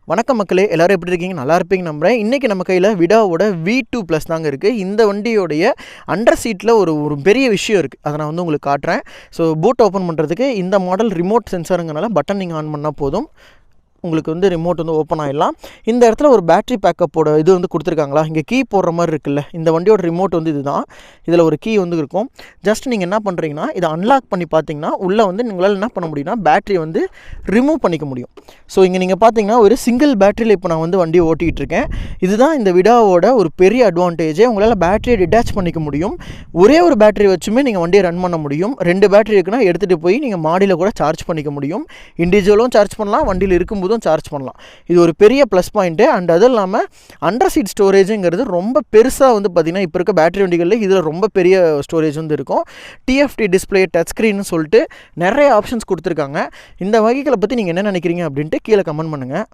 வணக்கம் மக்களே, எல்லாரும் எப்படி இருக்கீங்க? நல்லா இருப்பீங்க நம்புகிறேன். இன்றைக்கி நம்ம கையில் விடாவோட V2+ தாங்க இருக்குது. இந்த வண்டியோடைய அண்டர் சீட்டில் ஒரு பெரிய விஷயம் இருக்குது. அதை நான் உங்களுக்கு காட்டுறேன். ஸோ பூட் ஓப்பன் பண்ணுறதுக்கு இந்த மாடல் ரிமோட் சென்சாருங்கனால பட்டன் நீங்கள் ஆன் பண்ணால் போதும், உங்களுக்கு ரிமோட் ஓப்பன் ஆகிடலாம். இந்த இடத்துல ஒரு பேட்டரி பேக்கப்போட இது கொடுத்துருக்காங்களா, இங்கே கீ போடுற மாதிரி இருக்குல்ல, இந்த வண்டியோட ரிமோட் இதுதான். இதில் ஒரு கீ இருக்கும். ஜஸ்ட் நீங்கள் என்ன பண்ணுறீங்கன்னா, இதை அன்லாக் பண்ணி பார்த்தீங்கன்னா உள்ளே உங்களால் என்ன பண்ண முடியும்னா பேட்டரி ரிமூவ் பண்ணிக்க முடியும். ஸோ இங்கே நீங்கள் பார்த்தீங்கன்னா ஒரு சிங்கிள் பேட்டரியில் இப்போ நான் வண்டியை ஓட்டிகிட்டு இருக்கேன். இதுதான் இந்த விடாவோட ஒரு பெரிய அட்வான்டேஜே. உங்களால் பேட்டரியை டிட்டாச் பண்ணிக்க முடியும். ஒரே ஒரு பேட்டரி வச்சுமே நீங்கள் வண்டியை ரன் பண்ண முடியும். 2 பேட்டரி இருக்குன்னா எடுத்துகிட்டு போய் நீங்கள் மாடியில் கூட சார்ஜ் பண்ணிக்க முடியும். இண்டிவிஜுவலும் சார்ஜ் பண்ணலாம், வண்டியில் இருக்கும்போது சார்ஜ் பண்ணலாம். இது ஒரு பெரிய ப்ளஸ் பாயிண்ட்டு. அண்ட் அது இல்லாமல் அண்டர் சீட் ஸ்டோரேஜுங்கிறது ரொம்ப பெருசாக பார்த்தீங்கன்னா இப்போ இருக்க பேட்டரி வண்டிகளில் இதில் ரொம்ப பெரிய ஸ்டோரேஜ் இருக்கும். TFT டிஸ்பிளே, டச் ஸ்க்ரீன்னு சொல்லிட்டு நிறைய ஆப்ஷன்ஸ் கொடுத்துருக்காங்க. இந்த வகைகளை பற்றி நீங்கள் என்ன நினைக்கிறீங்க அப்படின்ட்டு கீழே கமெண்ட் பண்ணுங்கள்.